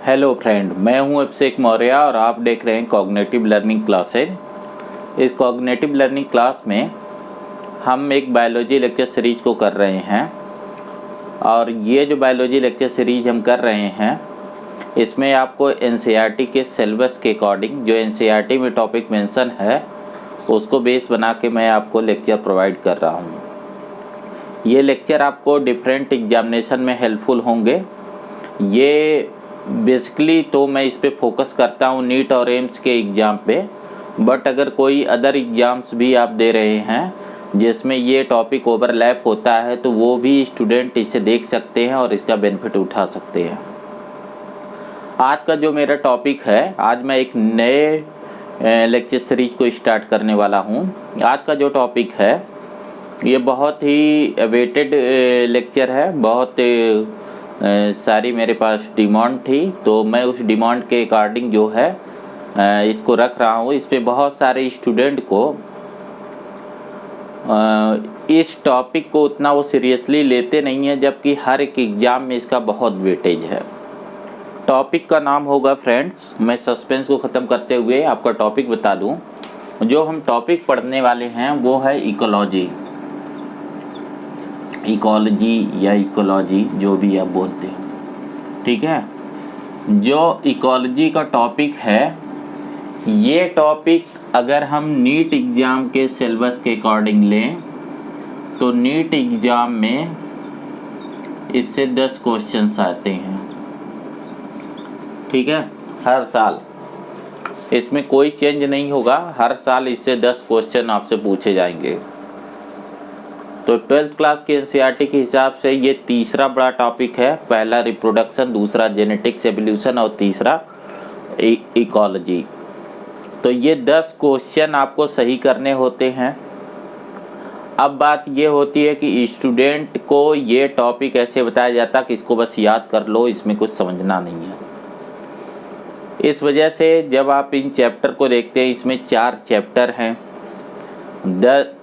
Hello friend, मैं हूं अभिषेक मौर्य और आप देख रहे हैं कॉग्निटिव लर्निंग क्लासेज। इस कॉग्निटिव लर्निंग क्लास में हम एक बायोलॉजी लेक्चर सीरीज को कर रहे हैं और ये जो बायोलॉजी लेक्चर सीरीज हम कर रहे हैं इसमें आपको एनसीईआरटी के सिलेबस के अकॉर्डिंग जो एनसीईआरटी में टॉपिक मेंशन है उसको बेस बना के मैं आपको लेक्चर प्रोवाइड कर रहा हूँ। ये लेक्चर आपको डिफरेंट एग्जामिनेशन में हेल्पफुल होंगे। ये बेसिकली तो मैं इस पे फोकस करता हूँ नीट और एम्स के एग्ज़ाम पे, बट अगर कोई अदर एग्ज़ाम्स भी आप दे रहे हैं जिसमें ये टॉपिक ओवरलैप होता है तो वो भी स्टूडेंट इसे देख सकते हैं और इसका बेनिफिट उठा सकते हैं। आज का जो मेरा टॉपिक है, आज मैं एक नए लेक्चर सीरीज को स्टार्ट करने वाला हूँ। आज का जो टॉपिक है ये बहुत ही वेटेड लेक्चर है। बहुत सारी मेरे पास डिमांड थी तो मैं उस डिमांड के अकॉर्डिंग जो है इसको रख रहा हूँ। इस पे बहुत सारे स्टूडेंट को इस टॉपिक को उतना वो सीरियसली लेते नहीं है, जबकि हर एक एग्ज़ाम में इसका बहुत वेटेज है। टॉपिक का नाम होगा फ्रेंड्स, मैं सस्पेंस को ख़त्म करते हुए आपका टॉपिक बता दूं। जो हम टॉपिक पढ़ने वाले हैं वो है इकोलॉजी या इकोलॉजी, जो भी आप बोलते हैं, ठीक है। जो इकोलॉजी का टॉपिक है, ये टॉपिक अगर हम नीट एग्ज़ाम के सिलेबस के अकॉर्डिंग लें तो नीट एग्ज़ाम में इससे 10 क्वेश्चंस आते हैं, ठीक है। हर साल इसमें कोई चेंज नहीं होगा, हर साल इससे 10 क्वेश्चन आपसे पूछे जाएंगे। तो 12th क्लास के एनसीईआरटी के हिसाब से ये तीसरा बड़ा टॉपिक है। पहला रिप्रोडक्शन, दूसरा जेनेटिक्स एवोल्यूशन और तीसरा इकोलॉजी। तो ये 10 क्वेश्चन आपको सही करने होते हैं। अब बात ये होती है कि स्टूडेंट को ये टॉपिक ऐसे बताया जाता कि इसको बस याद कर लो, इसमें कुछ समझना नहीं है। इस वजह से जब आप इन चैप्टर को देखते हैं, इसमें 4 चैप्टर हैं।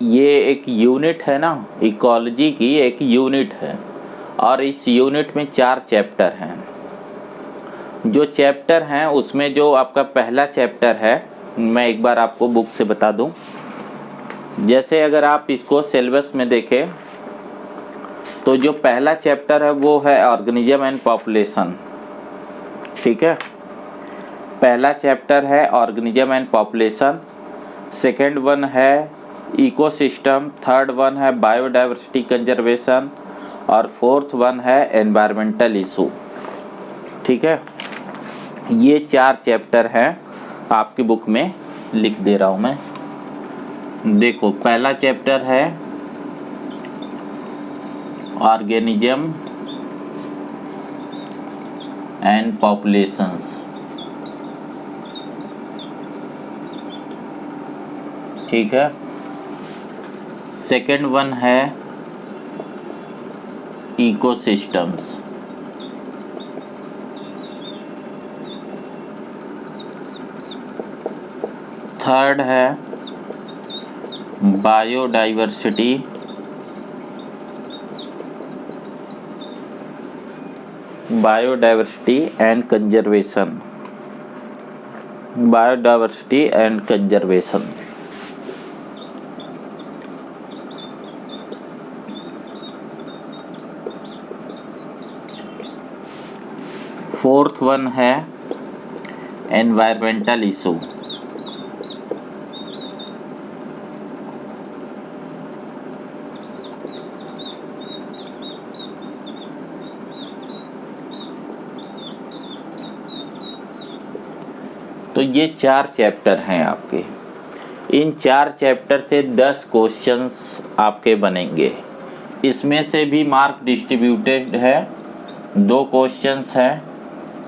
ये एक यूनिट है ना, इकोलॉजी की एक यूनिट है और इस यूनिट में 4 चैप्टर हैं। जो चैप्टर हैं उसमें जो आपका पहला चैप्टर है, मैं एक बार आपको बुक से बता दूं। जैसे अगर आप इसको सिलेबस में देखें तो जो पहला चैप्टर है वो है ऑर्गेनिज्म एंड पॉपुलेशन, ठीक है। पहला चैप्टर है organism and population, second one है इकोसिस्टम, थर्ड वन है बायोडाइवर्सिटी कंजर्वेशन और फोर्थ वन है एनवायरमेंटल इशू, ठीक है। ये 4 चैप्टर हैं, आपकी बुक में लिख दे रहा हूँ मैं। देखो, पहला चैप्टर है ऑर्गेनिज्म एंड पॉपुलेशंस, ठीक है। सेकेंड वन है इकोसिस्टम्स, थर्ड है biodiversity and conservation, fourth one है एनवायरमेंटल इशू, तो ये 4 चैप्टर हैं आपके। इन 4 चैप्टर से 10 क्वेश्चंस आपके बनेंगे। इसमें से भी मार्क डिस्ट्रीब्यूटेड है। 2 क्वेश्चंस हैं,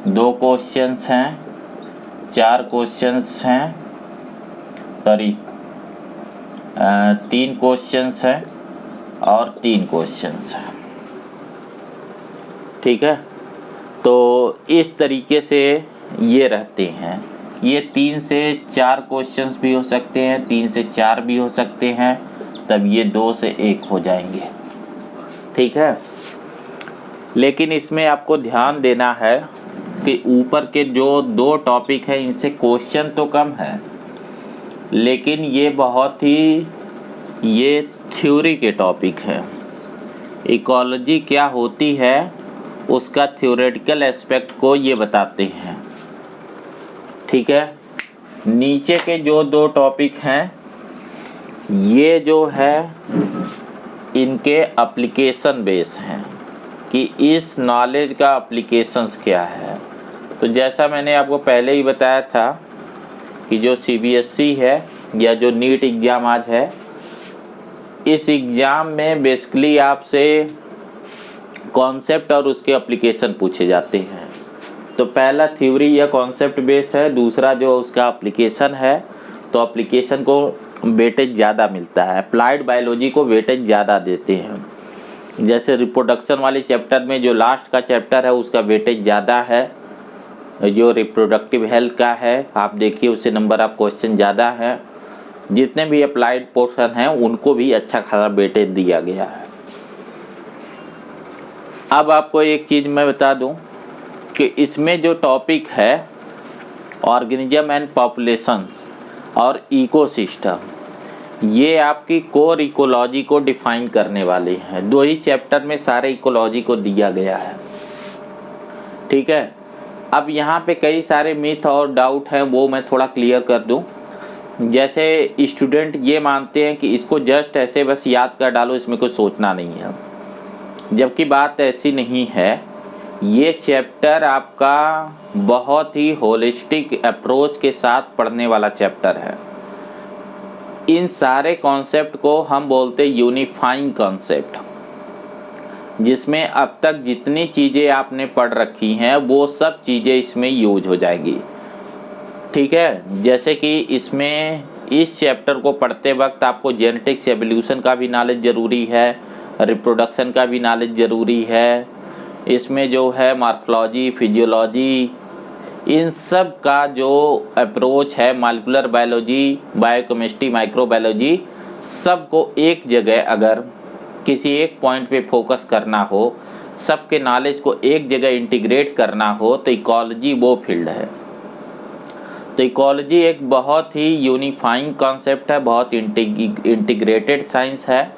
2 क्वेश्चंस हैं, 4 क्वेश्चंस हैं, सॉरी 3 क्वेश्चंस हैं और 3 क्वेश्चंस हैं, ठीक है। तो इस तरीके से ये रहते हैं। ये 3 से 4 क्वेश्चंस भी हो सकते हैं, 3 से 4 भी हो सकते हैं, तब ये 2 से 1 हो जाएंगे, ठीक है। लेकिन इसमें आपको ध्यान देना है इसके ऊपर के जो 2 टॉपिक हैं इनसे क्वेश्चन तो कम है, लेकिन ये बहुत ही थ्योरी के टॉपिक है। इकोलॉजी क्या होती है उसका थ्योरेटिकल एस्पेक्ट को ये बताते हैं। ठीक है, नीचे के जो 2 टॉपिक हैं ये जो है इनके एप्लीकेशन बेस हैं कि इस नॉलेज का एप्लीकेशंस क्या है। तो जैसा मैंने आपको पहले ही बताया था कि जो CBSE है या जो नीट एग्ज़ाम आज है, इस एग्ज़ाम में बेसिकली आपसे कॉन्सेप्ट और उसके एप्लीकेशन पूछे जाते हैं। तो पहला थ्योरी या कॉन्सेप्ट बेस है, दूसरा जो उसका एप्लीकेशन है, तो एप्लीकेशन को वेटेज ज़्यादा मिलता है, अप्लाइड बायोलॉजी को वेटेज ज़्यादा देते हैं। जैसे रिप्रोडक्शन वाले चैप्टर में जो लास्ट का चैप्टर है उसका वेटेज ज़्यादा है, जो रिप्रोडक्टिव हेल्थ का है आप देखिए उससे नंबर ऑफ क्वेश्चन ज़्यादा है। जितने भी अप्लाइड पोर्शन हैं उनको भी अच्छा खासा वेटेज दिया गया है। अब आपको एक चीज़ मैं बता दूं कि इसमें जो टॉपिक है ऑर्गेनिज्म एंड पॉपुलेशंस और इकोसिस्टम, ये आपकी कोर इकोलॉजी को डिफाइन करने वाले हैं। 2 ही चैप्टर में सारे इकोलॉजी को दिया गया है। ठीक है, अब यहाँ पे कई सारे मिथ और डाउट हैं, वो मैं थोड़ा क्लियर कर दूं। जैसे स्टूडेंट ये मानते हैं कि इसको जस्ट ऐसे बस याद कर डालो, इसमें कुछ सोचना नहीं है, जबकि बात ऐसी नहीं है। ये चैप्टर आपका बहुत ही होलिस्टिक अप्रोच के साथ पढ़ने वाला चैप्टर है। इन सारे कॉन्सेप्ट को हम बोलते हैं यूनिफाइंग कॉन्सेप्ट, जिसमें अब तक जितनी चीज़ें आपने पढ़ रखी हैं वो सब चीज़ें इसमें यूज हो जाएगी। ठीक है, जैसे कि इसमें इस चैप्टर को पढ़ते वक्त आपको जेनेटिक्स एवोल्यूशन का भी नॉलेज ज़रूरी है, रिप्रोडक्शन का भी नॉलेज ज़रूरी है, इसमें जो है मॉर्फोलॉजी, फिजियोलॉजी, इन सब का जो अप्रोच है, मॉलिक्यूलर बायोलॉजी, बायोकेमिस्ट्री, माइक्रोबायोलॉजी, सबको एक जगह अगर किसी एक पॉइंट पे फोकस करना हो, सबके नॉलेज को एक जगह इंटीग्रेट करना हो, तो इकोलॉजी वो फील्ड है। तो इकोलॉजी एक बहुत ही यूनिफाइंग कॉन्सेप्ट है, बहुत इंटीग्रेटेड साइंस है।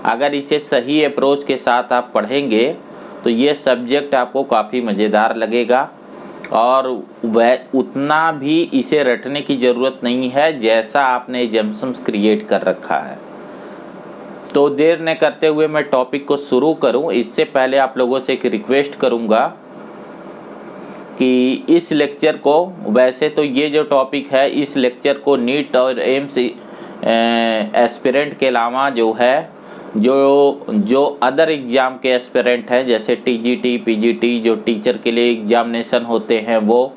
अगर इसे सही अप्रोच के साथ आप पढ़ेंगे तो ये सब्जेक्ट आपको काफ़ी मज़ेदार लगेगा और वह उतना भी इसे रटने की ज़रूरत नहीं है जैसा आपने जम्पसम्स क्रिएट कर रखा है। तो देर न करते हुए मैं टॉपिक को शुरू करूं, इससे पहले आप लोगों से एक रिक्वेस्ट करूंगा कि इस लेक्चर को, वैसे तो ये जो टॉपिक है इस लेक्चर को नीट और एम्स एस्पिरेंट के अलावा जो है जो अदर एग्ज़ाम के एस्पिरेंट हैं, जैसे TGT, PGT, जो टीचर के लिए एग्जामिनेशन होते हैं, वो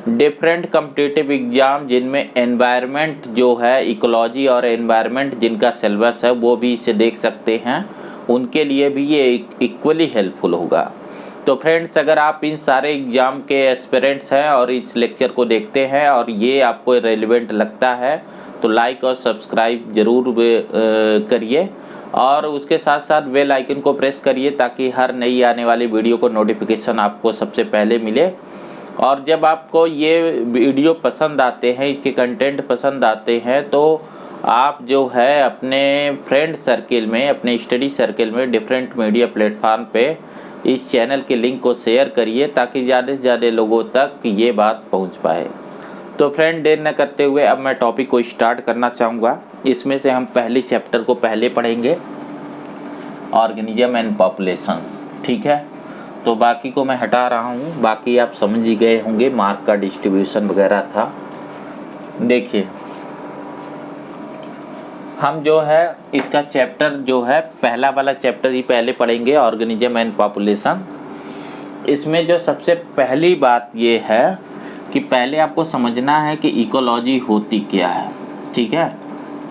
डिफरेंट कम्पिटिटिव एग्ज़ाम जिनमें एनवायरनमेंट जो है, इकोलॉजी और एनवायरनमेंट जिनका सिलेबस है वो भी इसे देख सकते हैं, उनके लिए भी ये इक्वली हेल्पफुल होगा। तो फ्रेंड्स, अगर आप इन सारे एग्ज़ाम के एस्पिरेंट्स हैं और इस लेक्चर को देखते हैं और ये आपको रेलिवेंट लगता है तो लाइक और सब्सक्राइब ज़रूर करिए और उसके साथ साथ बेल आइकन को प्रेस करिए ताकि हर नई आने वाली वीडियो को नोटिफिकेशन आपको सबसे पहले मिले। और जब आपको ये वीडियो पसंद आते हैं, इसके कंटेंट पसंद आते हैं, तो आप जो है अपने फ्रेंड सर्किल में, अपने स्टडी सर्किल में, डिफरेंट मीडिया प्लेटफार्म पे इस चैनल के लिंक को शेयर करिए ताकि ज़्यादा से ज़्यादा लोगों तक ये बात पहुंच पाए। तो फ्रेंड, देर न करते हुए अब मैं टॉपिक को स्टार्ट करना चाहूँगा। इसमें से हम पहले चैप्टर को पहले पढ़ेंगे, ऑर्गेनिज्म एंड पॉपुलेशंस। ठीक है, तो बाकी को मैं हटा रहा हूँ, बाकी आप समझ ही गए होंगे, मार्क का डिस्ट्रीब्यूशन वगैरह था। देखिए, हम जो है इसका चैप्टर जो है पहला वाला चैप्टर ही पहले पढ़ेंगे, ऑर्गेनिज्म एंड पॉपुलेशन। इसमें जो सबसे पहली बात ये है कि पहले आपको समझना है कि इकोलॉजी होती क्या है। ठीक है,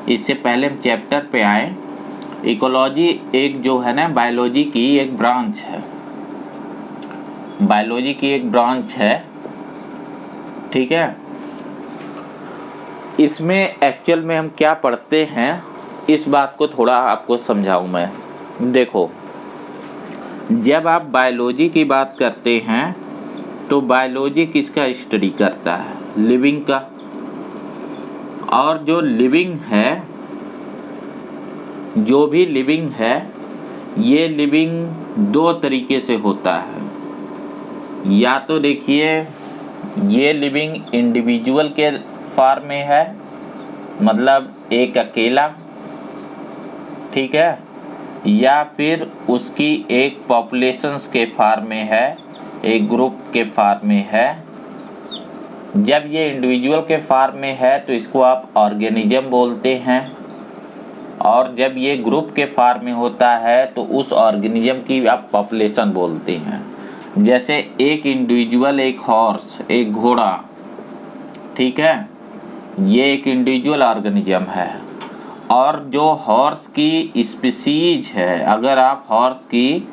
इससे पहले हम चैप्टर पे आए। इकोलॉजी एक जो है ना बायोलॉजी की एक ब्रांच है, बायोलॉजी की एक ब्रांच है। ठीक है, इसमें एक्चुअल में हम क्या पढ़ते हैं इस बात को थोड़ा आपको समझाऊं मैं। देखो, जब आप बायोलॉजी की बात करते हैं तो बायोलॉजी किसका स्टडी करता है? लिविंग का। और जो लिविंग है, जो भी लिविंग है, ये लिविंग दो तरीके से होता है। या तो देखिए ये लिविंग इंडिविजुअल के फॉर्म में है, मतलब एक अकेला, ठीक है, या फिर उसकी एक पॉपुलेशंस के फॉर्म में है, एक ग्रुप के फॉर्म में है। जब ये इंडिविजुअल के फॉर्म में है तो इसको आप ऑर्गेनिज्म बोलते हैं, और जब ये ग्रुप के फॉर्म में होता है तो उस ऑर्गेनिज्म की आप पॉपुलेशन बोलते हैं। जैसे एक इंडिविजुअल, एक हॉर्स, एक घोड़ा, ठीक है, ये एक इंडिविजुअल ऑर्गेनिज्म है। और जो हॉर्स की स्पीसीज है, अगर आप हॉर्स की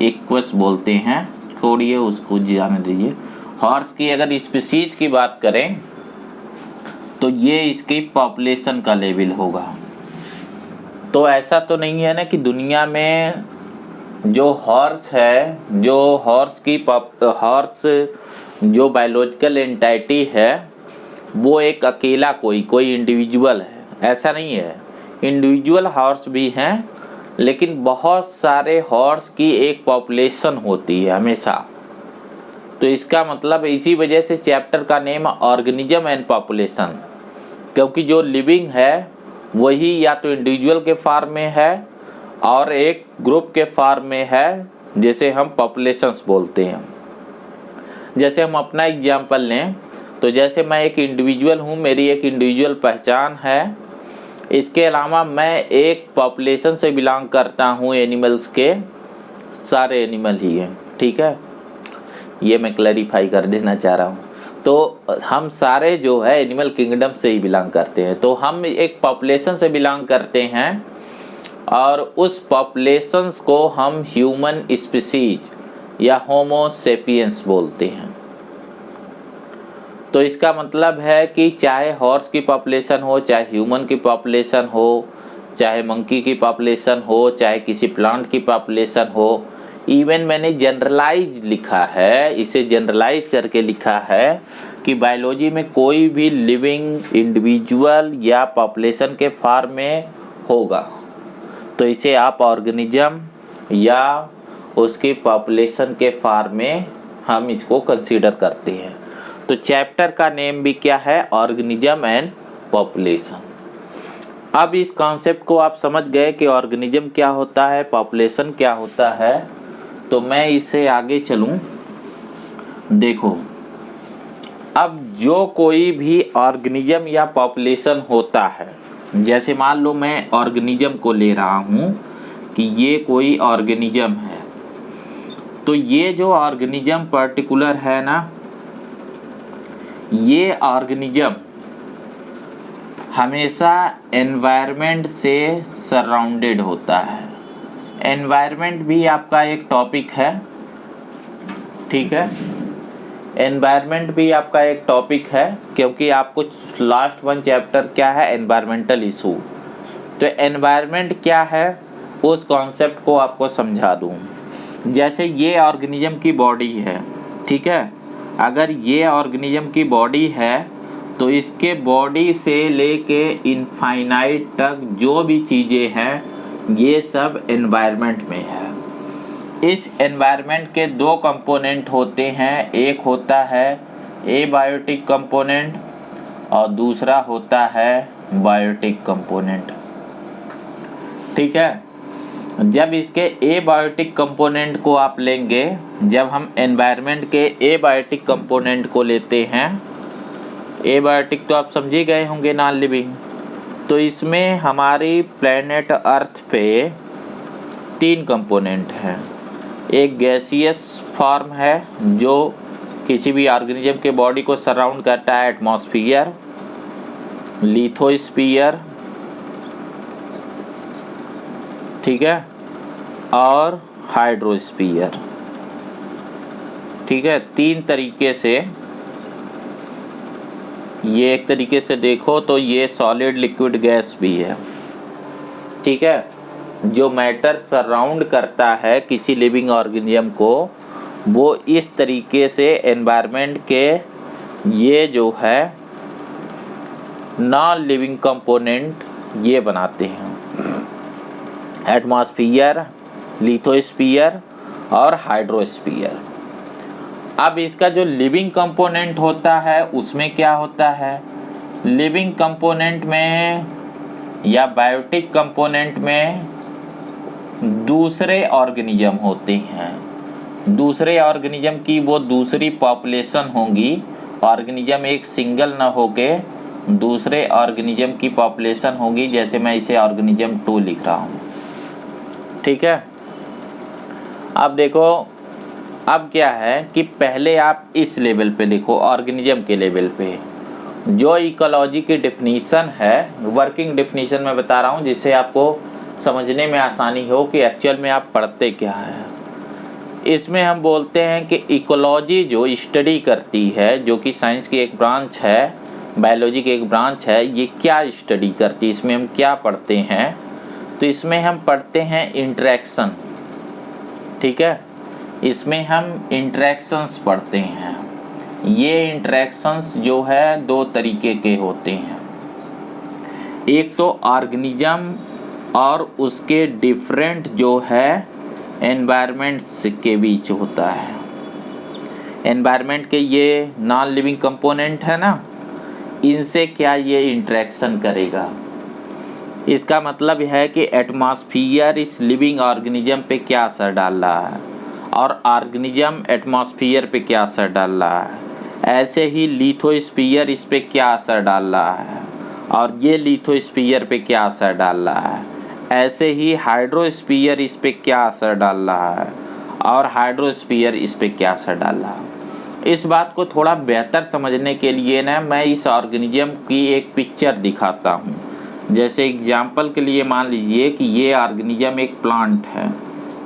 इक्वस बोलते हैं, छोड़िए उसको जाने दीजिए, हॉर्स की अगर स्पीसीज की बात करें तो ये इसकी पॉपुलेशन का लेवल होगा। तो ऐसा तो नहीं है ना कि दुनिया में जो हॉर्स है, जो हॉर्स जो बायोलॉजिकल एंटिटी है वो एक अकेला कोई इंडिविजुअल है, ऐसा नहीं है। इंडिविजुअल हॉर्स भी हैं, लेकिन बहुत सारे हॉर्स की एक पॉपुलेशन होती है हमेशा। तो इसका मतलब इसी वजह से चैप्टर का नेम ऑर्गेनिज्म एंड पॉपुलेशन, क्योंकि जो लिविंग है वही या तो इंडिविजुअल के फॉर्म में है और एक ग्रुप के फॉर्म में है, जैसे हम पॉपुलेशंस बोलते हैं। जैसे हम अपना एग्जाम्पल लें तो जैसे मैं एक इंडिविजुअल हूँ, मेरी एक इंडिविजुअल पहचान है। इसके अलावा मैं एक पॉपुलेशन से बिलोंग करता हूँ, एनिमल्स के, सारे एनिमल ही हैं, ठीक है, ये मैं क्लैरिफाई कर देना चाह रहा हूँ। तो हम सारे जो है एनिमल किंगडम से ही बिलोंग करते हैं। तो हम एक पॉपुलेशन से बिलोंग करते हैं और उस पॉपुलेशंस को हम ह्यूमन स्पीसीज या होमो सेपियंस बोलते हैं। तो इसका मतलब है कि चाहे हॉर्स की पॉपुलेशन हो, चाहे ह्यूमन की पॉपुलेशन हो, चाहे मंकी की पॉपुलेशन हो, चाहे किसी प्लांट की पॉपुलेशन हो, इवन मैंने जनरलाइज लिखा है, इसे जनरलाइज करके लिखा है कि बायोलॉजी में कोई भी लिविंग इंडिविजुअल या पॉपुलेशन के फॉर्म में होगा तो इसे आप ऑर्गेनिज्म या उसकी पॉपुलेशन के फॉर्म में हम इसको कंसीडर करते हैं। तो चैप्टर का नेम भी क्या है? Organism and population. अब इस कॉन्सेप्ट को आप समझ गए कि ऑर्गेनिज्म क्या होता है, पॉपुलेशन क्या होता है, तो मैं इससे आगे चलूं। देखो, अब जो कोई भी ऑर्गेनिज्म या पॉपुलेशन होता है, जैसे मान लो मैं ऑर्गेनिज्म को ले रहा हूं कि ये कोई ऑर्गेनिज्म है, तो ये जो ऑर्गेनिज्म पर्टिकुलर है ना, ये ऑर्गेनिज्म हमेशा एनवायरनमेंट से सराउंडेड होता है। एनवायरनमेंट भी आपका एक टॉपिक है, ठीक है, एनवायरनमेंट भी आपका एक टॉपिक है, क्योंकि आपको लास्ट वन चैप्टर क्या है? Environmental issue. तो एनवायरनमेंट क्या है उस कॉन्सेप्ट को आपको समझा दूं। जैसे ये ऑर्गेनिज्म की बॉडी है, ठीक है, अगर ये ऑर्गेनिज्म की बॉडी है तो इसके बॉडी से लेके इनफाइनाइट तक जो भी चीज़ें हैं ये सब एनवायरनमेंट में है। इस एनवायरनमेंट के दो कंपोनेंट होते हैं, एक होता है एबायोटिक कंपोनेंट और दूसरा होता है बायोटिक कंपोनेंट, ठीक है। जब इसके एबायोटिक कंपोनेंट को आप लेंगे, जब हम एनवायरनमेंट के एबायोटिक कंपोनेंट को लेते हैं, एबायोटिक तो आप समझ ही गए होंगे, नॉन लिविंग, तो इसमें हमारी प्लेनेट अर्थ पे 3 कंपोनेंट हैं। एक गैसियस फॉर्म है जो किसी भी ऑर्गेनिज्म के बॉडी को सराउंड करता है, एटमॉस्फेयर, लिथोस्फीयर, ठीक है, और हाइड्रोस्फीयर, ठीक है। 3 तरीके से, ये एक तरीके से देखो तो ये सॉलिड लिक्विड गैस भी है, ठीक है। जो मैटर सराउंड करता है किसी लिविंग ऑर्गेनिज्म को वो इस तरीके से एनवायरनमेंट के ये जो है नॉन लिविंग कंपोनेंट ये बनाते हैं, एटमॉस्फेयर, लिथोस्फीयर और हाइड्रोस्फीयर। अब इसका जो लिविंग कंपोनेंट होता है उसमें क्या होता है, लिविंग कंपोनेंट में या बायोटिक कंपोनेंट में दूसरे ऑर्गेनिज्म होते हैं, दूसरे ऑर्गेनिज्म की वो दूसरी पॉपुलेशन होंगी, ऑर्गेनिज्म एक सिंगल ना होके दूसरे ऑर्गेनिज्म की पॉपुलेशन होगी, जैसे मैं इसे ऑर्गेनिज्म 2 लिख रहा हूँ, ठीक है। अब देखो, अब क्या है कि पहले आप इस लेवल पे लिखो, ऑर्गेनिज्म के लेवल पे जो इकोलॉजी की डेफिनीशन है, वर्किंग डेफिनीशन मैं बता रहा हूँ जिससे आपको समझने में आसानी हो कि एक्चुअल में आप पढ़ते क्या है। इसमें हम बोलते हैं कि इकोलॉजी जो स्टडी करती है, जो कि साइंस की एक ब्रांच है, बायोलॉजी की एक ब्रांच है, ये क्या स्टडी करती है, इसमें हम क्या पढ़ते हैं, तो इसमें हम पढ़ते हैं इंटरेक्शन, ठीक है। इसमें हम इंटरेक्शंस पढ़ते हैं। ये इंटरेक्शंस जो है 2 तरीके के होते हैं, एक तो ऑर्गेनिज्म और उसके डिफरेंट जो है एनवायरनमेंट्स के बीच होता है। एनवायरनमेंट के ये नॉन लिविंग कंपोनेंट है ना, इनसे क्या ये इंटरेक्शन करेगा, इसका मतलब है कि एटमॉस्फेयर इस लिविंग ऑर्गेनिज्म पे क्या असर डाल रहा है और ऑर्गेनिज्म एटमॉस्फेयर पे क्या असर डाल रहा है, ऐसे ही लिथोस्फीयर इस पे क्या असर डाल रहा है और ये लिथोस्फीयर पे क्या असर डाल रहा है, ऐसे ही हाइड्रोस्फीयर इस पे क्या असर डाल रहा है और हाइड्रोस्फीयर इस पे क्या असर डाल रहा है। इस बात को थोड़ा बेहतर समझने के लिए ना मैं इस ऑर्गेनिज्म की एक पिक्चर दिखाता हूँ। जैसे एग्जाम्पल के लिए मान लीजिए कि ये ऑर्गेनिज्म एक प्लांट है,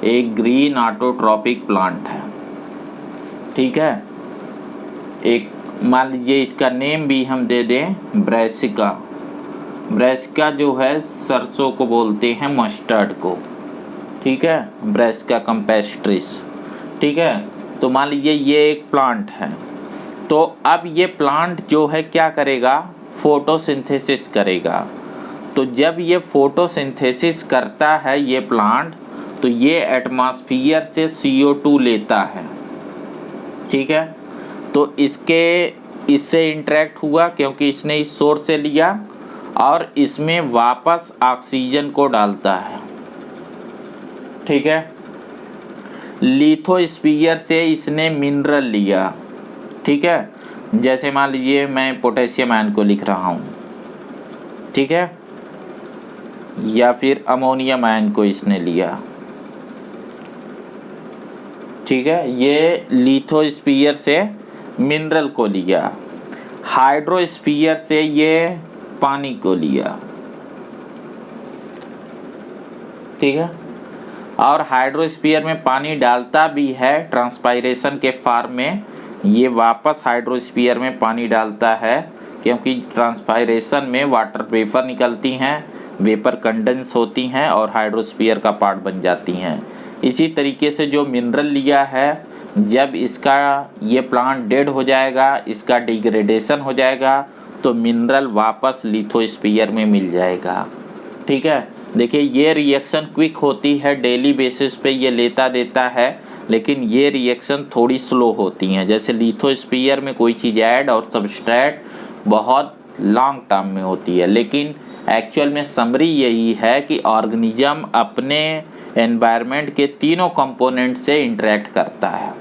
एक ग्रीन ऑटोट्रॉपिक प्लांट है, ठीक है। एक मान लीजिए इसका नेम भी हम दे दें ब्रैसिका। ब्रैसिका जो है सरसों को बोलते हैं, मस्टर्ड को, ठीक है, ब्रैसिका कैम्पेस्ट्रिस, ठीक है। तो मान लीजिए ये एक प्लांट है, तो अब ये प्लांट जो है क्या करेगा, फोटोसिंथेसिस करेगा। तो जब ये फोटोसिंथेसिस करता है ये प्लांट, तो ये एटमॉस्फेयर से CO2 लेता है, ठीक है। तो इससे इंटरेक्ट हुआ क्योंकि इसने इस सोर्स से लिया और इसमें वापस ऑक्सीजन को डालता है, ठीक है। लिथोस्फीयर से इसने मिनरल लिया, ठीक है। जैसे मान लीजिए मैं पोटेशियम आयन को लिख रहा हूँ, ठीक है, या फिर अमोनियम आयन को इसने लिया, ठीक है। ये लिथोस्फीयर से मिनरल को लिया, हाइड्रोस्फीयर से ये पानी को लिया, ठीक है। और हाइड्रोस्फीयर में पानी डालता भी है ट्रांसपायरेशन के फॉर्म में, ये वापस हाइड्रोस्फीयर में पानी डालता है क्योंकि ट्रांसपायरेशन में वाटर वेपर निकलती हैं, वेपर कंडेंस होती हैं और हाइड्रोस्फीयर का पार्ट बन जाती हैं। इसी तरीके से जो मिनरल लिया है, जब इसका ये प्लांट डेड हो जाएगा, इसका डिग्रेडेशन हो जाएगा, तो मिनरल वापस लिथोस्फीयर में मिल जाएगा, ठीक है। देखिए ये रिएक्शन क्विक होती है, डेली बेसिस पे ये लेता देता है, लेकिन ये रिएक्शन थोड़ी स्लो होती हैं। जैसे लिथोस्फीयर में कोई चीज़ ऐड और सबस्ट्रैट बहुत लॉन्ग टर्म में होती है, लेकिन एक्चुअल में समरी यही है कि ऑर्गेनिज्म अपने एनवायरनमेंट के तीनों कंपोनेंट से इंटरेक्ट करता है।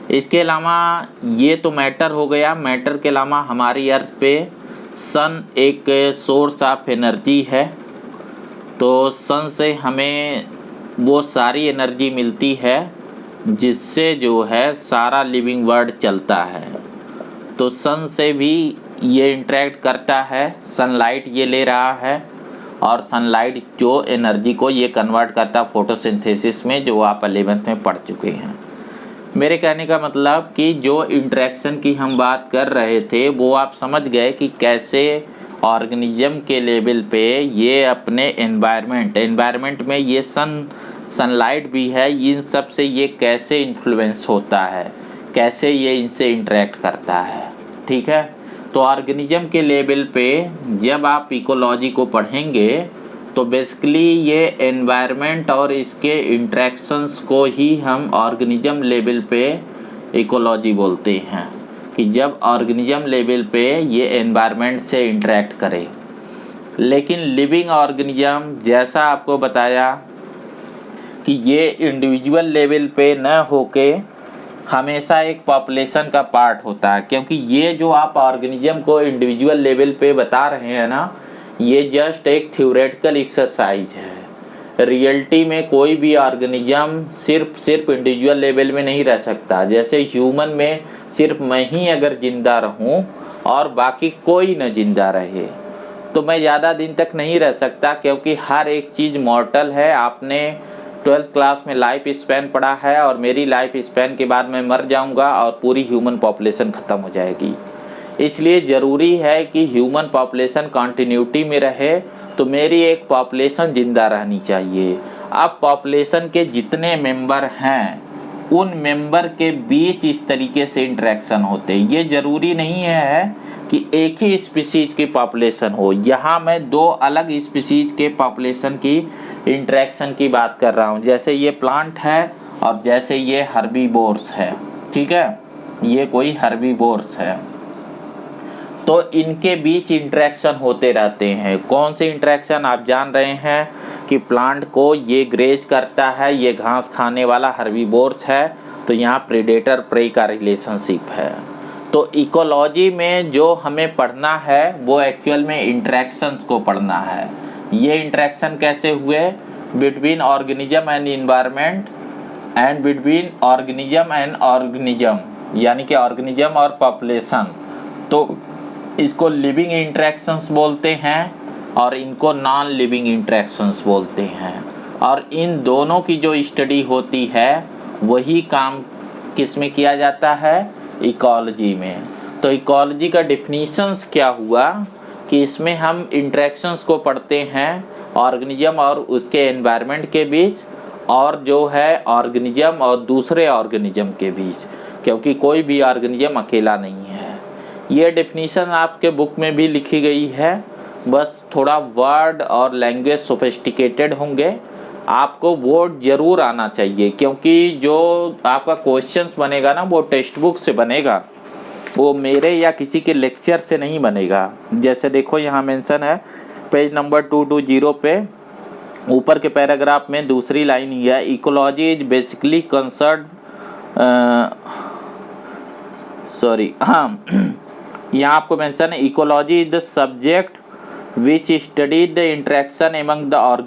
इसके अलावा ये तो मैटर हो गया, मैटर के अलावा हमारी अर्थ पे सन एक सोर्स ऑफ एनर्जी है, तो सन से हमें वो सारी एनर्जी मिलती है जिससे जो है सारा लिविंग वर्ल्ड चलता है। तो सन से भी ये इंटरेक्ट करता है, सनलाइट ये ले रहा है और सनलाइट जो एनर्जी को ये कन्वर्ट करता है फोटोसिंथेसिस में, जो आप 11th में पढ़ चुके हैं। मेरे कहने का मतलब कि जो इंटरेक्शन की हम बात कर रहे थे वो आप समझ गए कि कैसे ऑर्गेनिज्म के लेवल पे ये अपने एनवायरनमेंट में ये सन सनलाइट भी है, इन सब से ये कैसे इन्फ्लुएंस होता है, कैसे ये इनसे इंटरेक्ट करता है। ठीक है, तो ऑर्गेनिज्म के लेवल पे जब आप इकोलॉजी को पढ़ेंगे तो बेसिकली ये एनवायरनमेंट और इसके इंटरेक्शंस को ही हम ऑर्गेनिज्म लेवल पे इकोलॉजी बोलते हैं, कि जब ऑर्गेनिज्म लेवल पे ये एनवायरनमेंट से इंटरेक्ट करे। लेकिन लिविंग ऑर्गेनिज्म जैसा आपको बताया कि ये इंडिविजुअल लेवल पे न होके हमेशा एक पॉपुलेशन का पार्ट होता है, क्योंकि ये जो आप ऑर्गेनिज्म को इंडिविजुअल लेवल पे बता रहे हैं ना, ये जस्ट एक थ्योरेटिकल एक्सरसाइज है। रियलिटी में कोई भी ऑर्गेनिज्म सिर्फ इंडिविजुअल लेवल में नहीं रह सकता। जैसे ह्यूमन में सिर्फ मैं ही अगर जिंदा रहूं और बाकी कोई न जिंदा रहे तो मैं ज़्यादा दिन तक नहीं रह सकता, क्योंकि हर एक चीज़ मॉर्टल है। आपने 12th क्लास में लाइफ स्पैन पढ़ा है और मेरी लाइफ स्पैन के बाद मैं मर जाऊंगा और पूरी ह्यूमन पॉपुलेशन ख़त्म हो जाएगी। इसलिए ज़रूरी है कि ह्यूमन पॉपुलेशन कंटिन्यूटी में रहे, तो मेरी एक पॉपुलेशन ज़िंदा रहनी चाहिए। अब पॉपुलेशन के जितने मेंबर हैं उन मेंबर के बीच इस तरीके से इंटरेक्शन होते हैं। ये ज़रूरी नहीं है कि एक ही स्पीसीज की पॉपुलेशन हो। यहाँ मैं दो अलग स्पीसीज के पॉपुलेशन की इंटरेक्शन की बात कर रहा हूँ। जैसे ये प्लांट है और जैसे ये हर्बीवोर्स है। ठीक है, ये कोई हर्बीवोर्स है, तो इनके बीच इंटरेक्शन होते रहते हैं। कौन से इंटरेक्शन आप जान रहे हैं कि प्लांट को ये ग्रेज करता है, ये घास खाने वाला हर्बीवोर्स है, तो यहाँ प्रेडेटर प्रे का रिलेशनशिप है। तो इकोलॉजी में जो हमें पढ़ना है वो एक्चुअल में इंटरेक्शंस को पढ़ना है। ये इंटरेक्शन कैसे हुए between organism and environment and between organism and organism, यानी कि ऑर्गेनिज्म और पॉपुलेशन। तो इसको लिविंग इंटरेक्शंस बोलते हैं और इनको नॉन लिविंग इंटरेक्शंस बोलते हैं। और इन दोनों की जो स्टडी होती है वही काम किस में किया जाता है, इकोलॉजी में। तो इकोलॉजी का डेफिनेशंस क्या हुआ कि इसमें हम इंटरेक्शंस को पढ़ते हैं ऑर्गेनिज्म और उसके एनवायरनमेंट के बीच, और जो है ऑर्गेनिज्म और दूसरे ऑर्गेनिज्म के बीच, क्योंकि कोई भी ऑर्गेनिज्म अकेला नहीं है। ये डेफिनेशन आपके बुक में भी लिखी गई है, बस थोड़ा वर्ड और लैंग्वेज सोफिस्टिकेटेड होंगे। आपको वो ज़रूर आना चाहिए, क्योंकि जो आपका क्वेश्चंस बनेगा ना वो टेक्स्ट बुक से बनेगा, वो मेरे या किसी के लेक्चर से नहीं बनेगा। जैसे देखो यहाँ मेंशन है पेज नंबर 220 पे ऊपर के पैराग्राफ में दूसरी लाइन ही है, इकोलॉजी इज बेसिकली कंसर्न यहाँ आपको मेंशन है, ecology is the subject which study the interaction among the organism